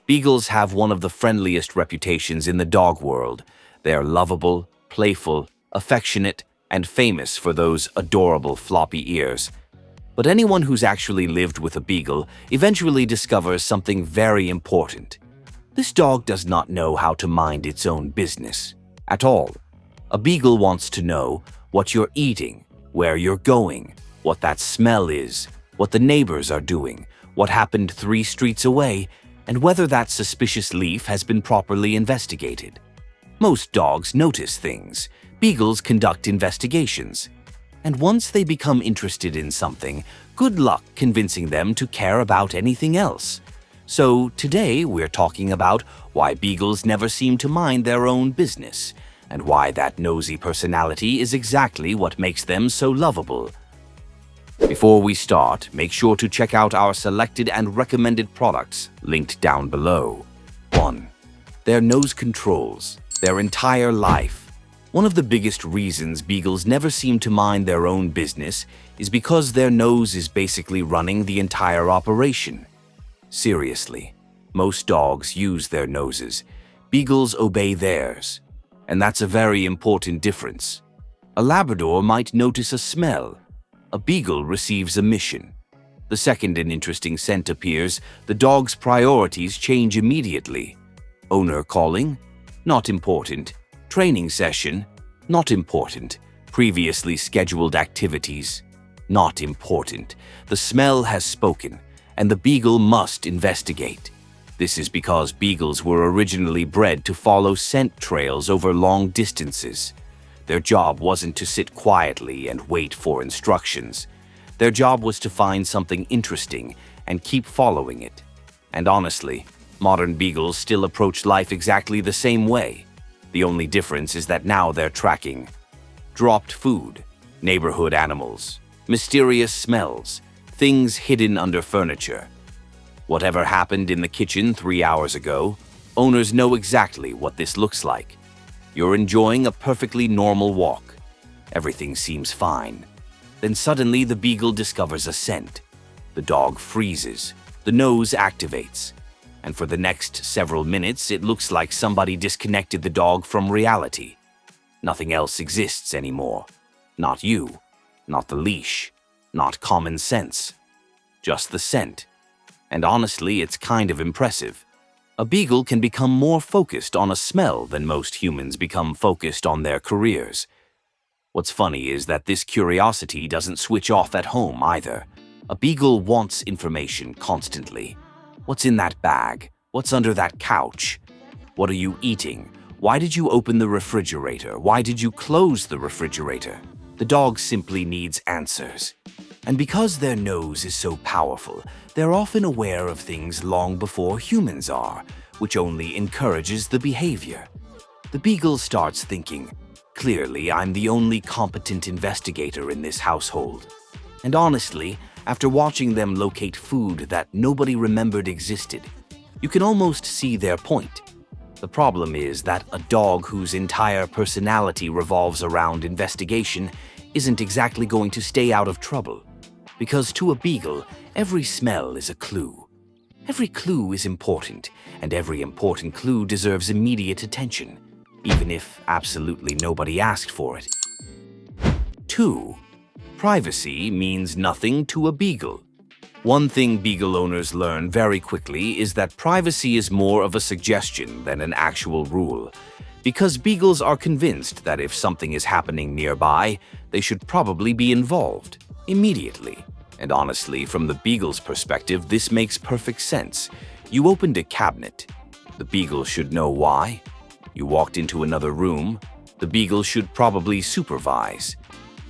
Beagles have one of the friendliest reputations in the dog world. They are lovable, playful, affectionate, and famous for those adorable floppy ears. But anyone who's actually lived with a beagle eventually discovers something very important. This dog does not know how to mind its own business at all. A beagle wants to know what you're eating, where you're going, what that smell is, what the neighbors are doing, what happened 3 streets away, and whether that suspicious leaf has been properly investigated. Most dogs notice things. Beagles conduct investigations. And once they become interested in something, good luck convincing them to care about anything else. So today we're talking about why beagles never seem to mind their own business, and why that nosy personality is exactly what makes them so lovable. Before we start, make sure to check out our selected and recommended products linked down below. 1. Their nose controls their entire life. One of the biggest reasons beagles never seem to mind their own business is because their nose is basically running the entire operation. Seriously, most dogs use their noses. Beagles obey theirs. And that's a very important difference. A Labrador might notice a smell. A beagle receives a mission. The second an interesting scent appears, the dog's priorities change immediately. Owner calling? Not important. Training session? Not important. Previously scheduled activities? Not important. The smell has spoken, and the beagle must investigate. This is because beagles were originally bred to follow scent trails over long distances. Their job wasn't to sit quietly and wait for instructions. Their job was to find something interesting and keep following it. And honestly, modern beagles still approach life exactly the same way. The only difference is that now they're tracking dropped food, neighborhood animals, mysterious smells, things hidden under furniture. Whatever happened in the kitchen 3 hours ago, owners know exactly what this looks like. You're enjoying a perfectly normal walk. Everything seems fine. Then suddenly the beagle discovers a scent. The dog freezes. The nose activates. And for the next several minutes, it looks like somebody disconnected the dog from reality. Nothing else exists anymore. Not you. Not the leash. Not common sense. Just the scent. And honestly, it's kind of impressive. A beagle can become more focused on a smell than most humans become focused on their careers. What's funny is that this curiosity doesn't switch off at home either. A beagle wants information constantly. What's in that bag? What's under that couch? What are you eating? Why did you open the refrigerator? Why did you close the refrigerator? The dog simply needs answers. And because their nose is so powerful, they're often aware of things long before humans are, which only encourages the behavior. The beagle starts thinking, clearly I'm the only competent investigator in this household. And honestly, after watching them locate food that nobody remembered existed, you can almost see their point. The problem is that a dog whose entire personality revolves around investigation isn't exactly going to stay out of trouble. Because to a beagle, every smell is a clue. Every clue is important, and every important clue deserves immediate attention, even if absolutely nobody asked for it. 2. Privacy means nothing to a beagle. One thing beagle owners learn very quickly is that privacy is more of a suggestion than an actual rule, because beagles are convinced that if something is happening nearby, they should probably be involved immediately. And honestly, from the beagle's perspective, this makes perfect sense. You opened a cabinet. The beagle should know why. You walked into another room. The beagle should probably supervise.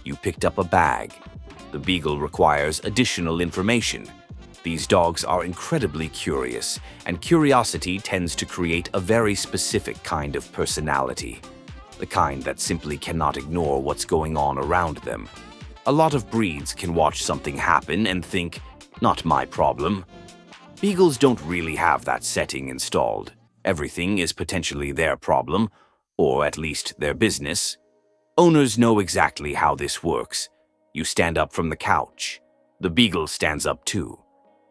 You picked up a bag. The beagle requires additional information. These dogs are incredibly curious, and curiosity tends to create a very specific kind of personality. The kind that simply cannot ignore what's going on around them. A lot of breeds can watch something happen and think, not my problem. Beagles don't really have that setting installed. Everything is potentially their problem, or at least their business. Owners know exactly how this works. You stand up from the couch. The beagle stands up too.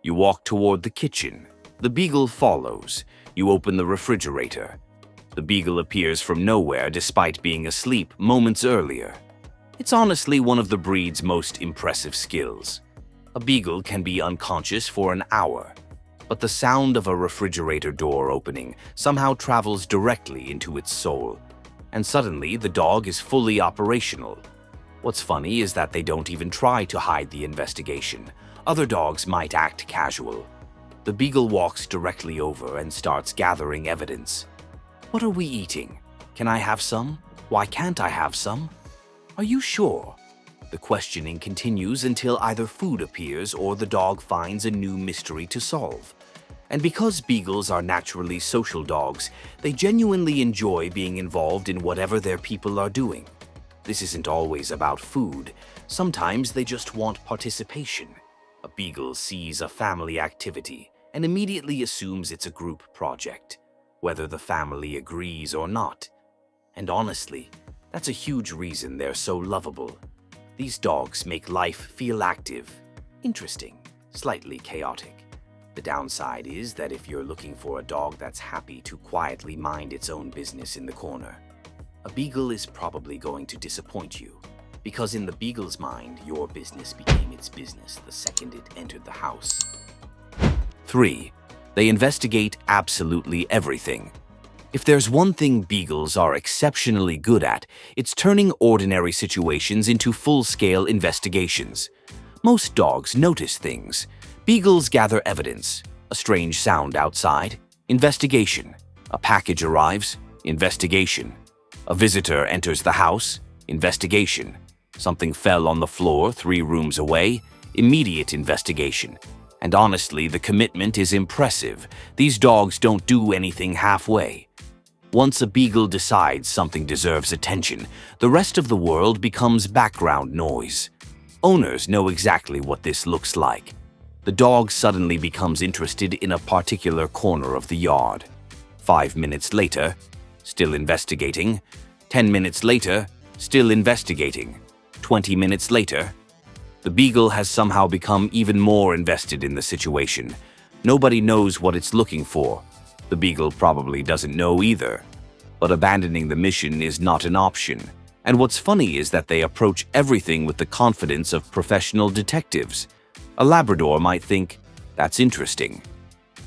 You walk toward the kitchen. The Beagle follows. You open the refrigerator. The Beagle appears from nowhere despite being asleep moments earlier. It's honestly one of the breed's most impressive skills. A Beagle can be unconscious for an hour, but the sound of a refrigerator door opening somehow travels directly into its soul, and suddenly the dog is fully operational. What's funny is that they don't even try to hide the investigation. Other dogs might act casual. The Beagle walks directly over and starts gathering evidence. What are we eating? Can I have some? Why can't I have some? Are you sure? The questioning continues until either food appears or the dog finds a new mystery to solve. And because Beagles are naturally social dogs, they genuinely enjoy being involved in whatever their people are doing. This isn't always about food. Sometimes they just want participation. A Beagle sees a family activity and immediately assumes it's a group project, whether the family agrees or not. And honestly, that's a huge reason they're so lovable. These dogs make life feel active, interesting, slightly chaotic. The downside is that if you're looking for a dog that's happy to quietly mind its own business in the corner, a Beagle is probably going to disappoint you, because in the Beagle's mind, your business became its business the second it entered the house. 3. They investigate absolutely everything. If there's one thing Beagles are exceptionally good at, it's turning ordinary situations into full-scale investigations. Most dogs notice things. Beagles gather evidence. A strange sound outside. Investigation. A package arrives. Investigation. A visitor enters the house. Investigation. Something fell on the floor 3 rooms away. Immediate investigation. And honestly, the commitment is impressive. These dogs don't do anything halfway. Once a Beagle decides something deserves attention, the rest of the world becomes background noise. Owners know exactly what this looks like. The dog suddenly becomes interested in a particular corner of the yard. 5 minutes later, still investigating. 10 minutes later, still investigating. 20 minutes later, the Beagle has somehow become even more invested in the situation. Nobody knows what it's looking for. The Beagle probably doesn't know either. But abandoning the mission is not an option. And what's funny is that they approach everything with the confidence of professional detectives. A Labrador might think, that's interesting.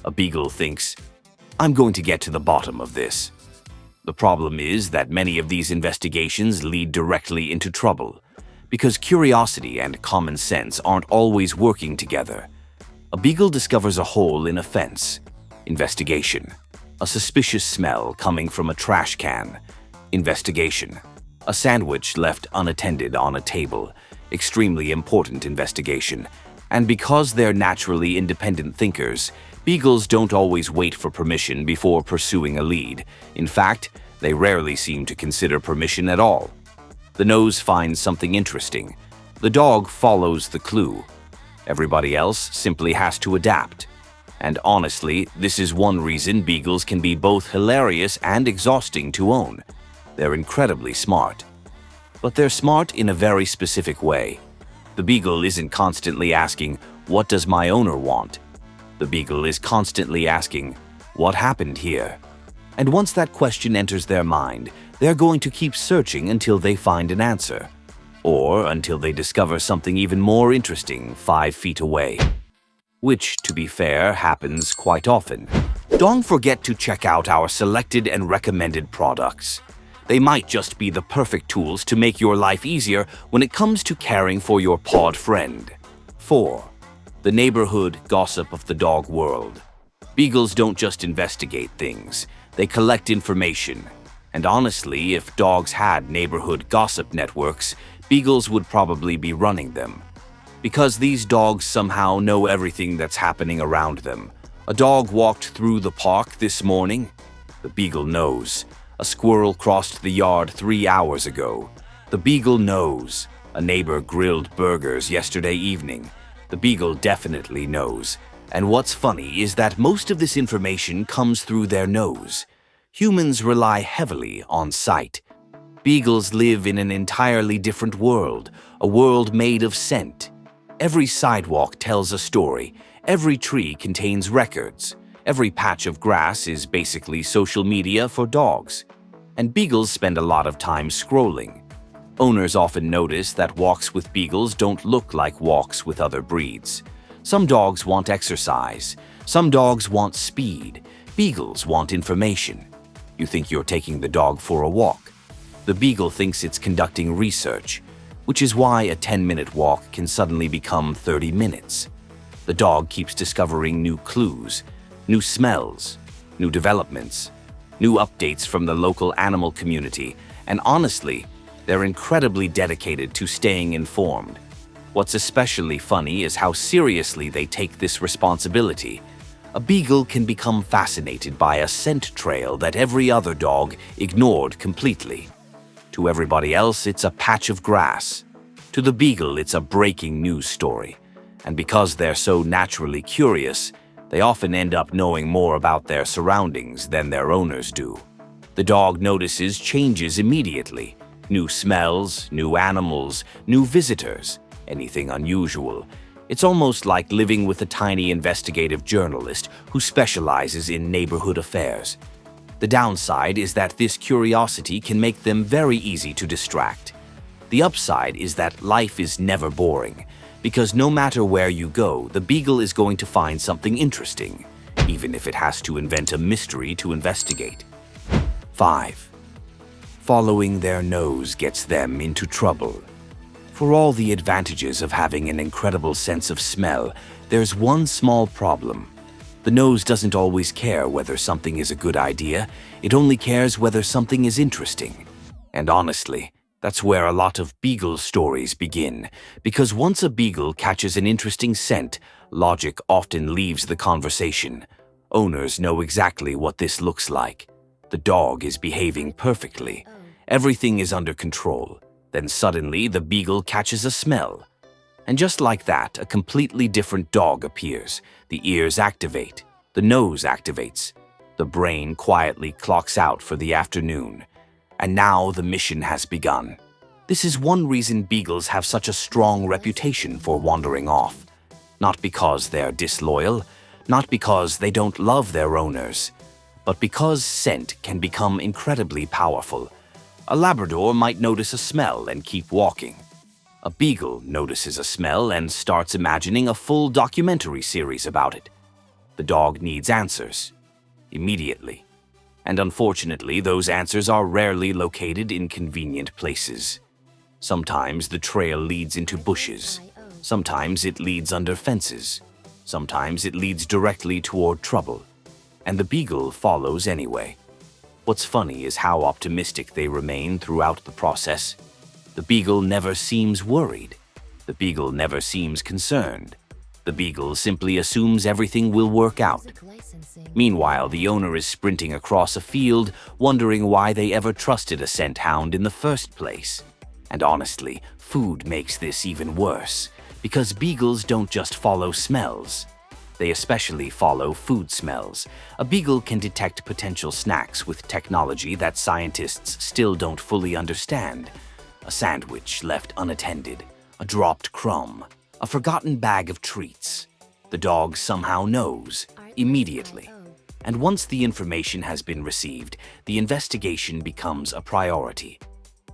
A Beagle thinks, I'm going to get to the bottom of this. The problem is that many of these investigations lead directly into trouble, because curiosity and common sense aren't always working together. A Beagle discovers a hole in a fence. Investigation. A suspicious smell coming from a trash can. Investigation. A sandwich left unattended on a table. Extremely important investigation. And because they're naturally independent thinkers, Beagles don't always wait for permission before pursuing a lead. In fact, they rarely seem to consider permission at all. The nose finds something interesting. The dog follows the clue. Everybody else simply has to adapt. And honestly, this is one reason Beagles can be both hilarious and exhausting to own. They're incredibly smart. But they're smart in a very specific way. The Beagle isn't constantly asking, what does my owner want? The Beagle is constantly asking, what happened here? And once that question enters their mind, they're going to keep searching until they find an answer. Or until they discover something even more interesting 5 feet away. Which, to be fair, happens quite often. Don't forget to check out our selected and recommended products. They might just be the perfect tools to make your life easier when it comes to caring for your pawed friend. 4. The neighborhood gossip of the dog world. Beagles don't just investigate things, they collect information. And honestly, if dogs had neighborhood gossip networks, Beagles would probably be running them. Because these dogs somehow know everything that's happening around them. A dog walked through the park this morning. The Beagle knows. A squirrel crossed the yard 3 hours ago. The Beagle knows. A neighbor grilled burgers yesterday evening. The Beagle definitely knows. And what's funny is that most of this information comes through their nose. Humans rely heavily on sight. Beagles live in an entirely different world, a world made of scent. Every sidewalk tells a story. Every tree contains records. Every patch of grass is basically social media for dogs. And beagles spend a lot of time scrolling. Owners often notice that walks with beagles don't look like walks with other breeds. Some dogs want exercise. Some dogs want speed. Beagles want information. You think you're taking the dog for a walk. The beagle thinks it's conducting research, which is why a 10-minute walk can suddenly become 30 minutes. The dog keeps discovering new clues, new smells, new developments, new updates from the local animal community, and honestly, they're incredibly dedicated to staying informed. What's especially funny is how seriously they take this responsibility. A beagle can become fascinated by a scent trail that every other dog ignored completely. To everybody else, it's a patch of grass. To the beagle, it's a breaking news story. And because they're so naturally curious, they often end up knowing more about their surroundings than their owners do. The dog notices changes immediately. New smells, new animals, new visitors, anything unusual. It's almost like living with a tiny investigative journalist who specializes in neighborhood affairs. The downside is that this curiosity can make them very easy to distract. The upside is that life is never boring, because no matter where you go, the beagle is going to find something interesting, even if it has to invent a mystery to investigate. 5. Following their nose gets them into trouble. For all the advantages of having an incredible sense of smell, there's one small problem. The nose doesn't always care whether something is a good idea, it only cares whether something is interesting. And honestly, that's where a lot of beagle stories begin, because once a beagle catches an interesting scent, logic often leaves the conversation. Owners know exactly what this looks like. The dog is behaving perfectly. Everything is under control. Then suddenly the beagle catches a smell. And just like that, a completely different dog appears. The ears activate. The nose activates. The brain quietly clocks out for the afternoon. And now the mission has begun. This is one reason beagles have such a strong reputation for wandering off. Not because they're disloyal, not because they don't love their owners, but because scent can become incredibly powerful. A Labrador might notice a smell and keep walking. A beagle notices a smell and starts imagining a full documentary series about it. The dog needs answers, immediately. And unfortunately, those answers are rarely located in convenient places. Sometimes the trail leads into bushes. Sometimes it leads under fences. Sometimes it leads directly toward trouble. And the beagle follows anyway. What's funny is how optimistic they remain throughout the process. The beagle never seems worried. The beagle never seems concerned. The beagle simply assumes everything will work out. Meanwhile, the owner is sprinting across a field, wondering why they ever trusted a scent hound in the first place. And honestly, food makes this even worse, because beagles don't just follow smells. They especially follow food smells. A beagle can detect potential snacks with technology that scientists still don't fully understand. A sandwich left unattended, a dropped crumb, a forgotten bag of treats. The dog somehow knows, immediately. And once the information has been received, the investigation becomes a priority.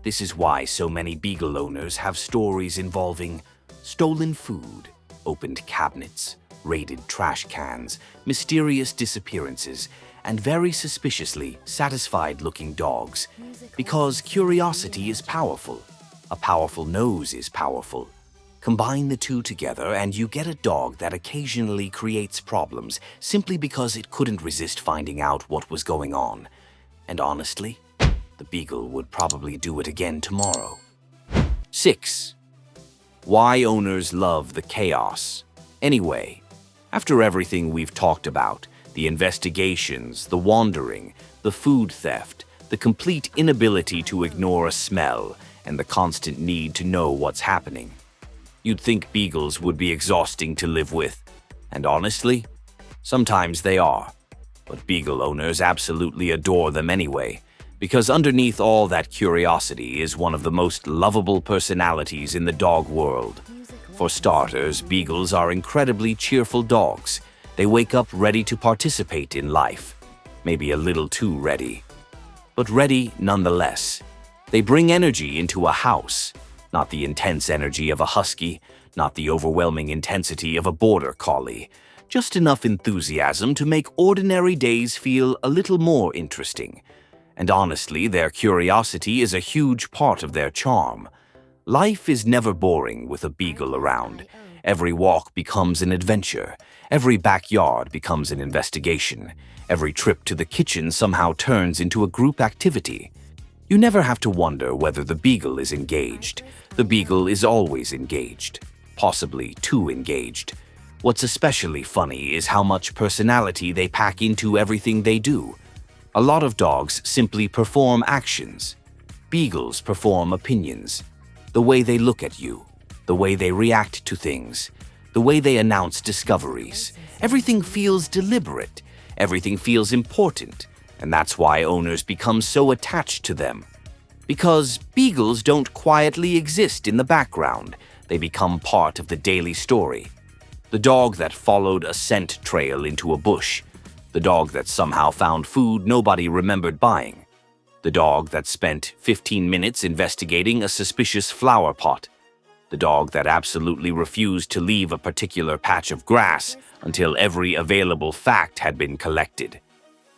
This is why so many beagle owners have stories involving stolen food, opened cabinets, raided trash cans, mysterious disappearances, and very suspiciously satisfied-looking dogs. Because curiosity is powerful. A powerful nose is powerful. Combine the two together and you get a dog that occasionally creates problems simply because it couldn't resist finding out what was going on. And honestly, the beagle would probably do it again tomorrow. 6. Why owners love the chaos. Anyway, after everything we've talked about, the investigations, the wandering, the food theft, the complete inability to ignore a smell, and the constant need to know what's happening, you'd think beagles would be exhausting to live with. And honestly, sometimes they are. But beagle owners absolutely adore them anyway, because underneath all that curiosity is one of the most lovable personalities in the dog world. For starters, beagles are incredibly cheerful dogs. They wake up ready to participate in life. Maybe a little too ready, but ready nonetheless. They bring energy into a house, not the intense energy of a husky, not the overwhelming intensity of a border collie, just enough enthusiasm to make ordinary days feel a little more interesting. And honestly, their curiosity is a huge part of their charm. Life is never boring with a beagle around. Every walk becomes an adventure. Every backyard becomes an investigation. Every trip to the kitchen somehow turns into a group activity. You never have to wonder whether the beagle is engaged. The beagle is always engaged, possibly too engaged. What's especially funny is how much personality they pack into everything they do. A lot of dogs simply perform actions. Beagles perform opinions. The way they look at you, the way they react to things, the way they announce discoveries. Everything feels deliberate. Everything feels important. And that's why owners become so attached to them. Because beagles don't quietly exist in the background. They become part of the daily story. The dog that followed a scent trail into a bush. The dog that somehow found food nobody remembered buying. The dog that spent 15 minutes investigating a suspicious flower pot. The dog that absolutely refused to leave a particular patch of grass until every available fact had been collected.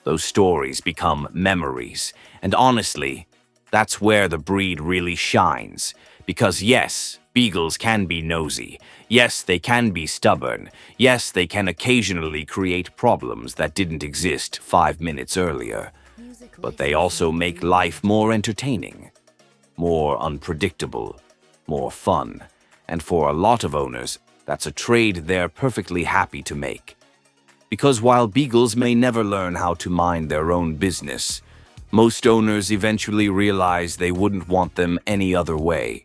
Those stories become memories, and honestly, that's where the breed really shines. Because yes, beagles can be nosy. Yes, they can be stubborn. Yes, they can occasionally create problems that didn't exist 5 minutes earlier. But they also make life more entertaining, more unpredictable, more fun. And for a lot of owners, that's a trade they're perfectly happy to make. Because while beagles may never learn how to mind their own business, most owners eventually realize they wouldn't want them any other way.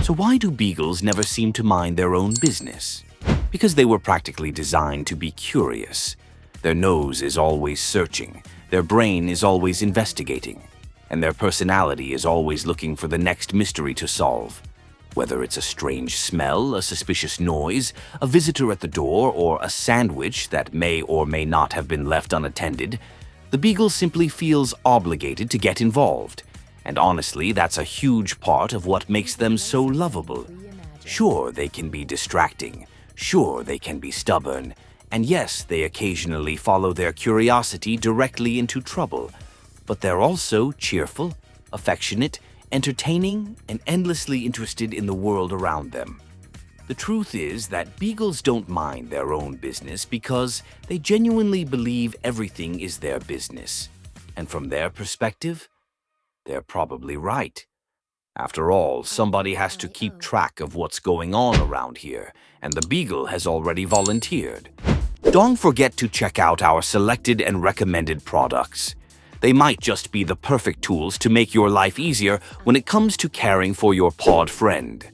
So why do beagles never seem to mind their own business? Because they were practically designed to be curious. Their nose is always searching, their brain is always investigating, and their personality is always looking for the next mystery to solve. Whether it's a strange smell, a suspicious noise, a visitor at the door, or a sandwich that may or may not have been left unattended, the beagle simply feels obligated to get involved. And honestly, that's a huge part of what makes them so lovable. Sure, they can be distracting. Sure, they can be stubborn. And yes, they occasionally follow their curiosity directly into trouble. But they're also cheerful, affectionate, entertaining, and endlessly interested in the world around them. The truth is that beagles don't mind their own business because they genuinely believe everything is their business. And from their perspective, they're probably right. After all, somebody has to keep track of what's going on around here, and the beagle has already volunteered. Don't forget to check out our selected and recommended products. They might just be the perfect tools to make your life easier when it comes to caring for your pawed friend.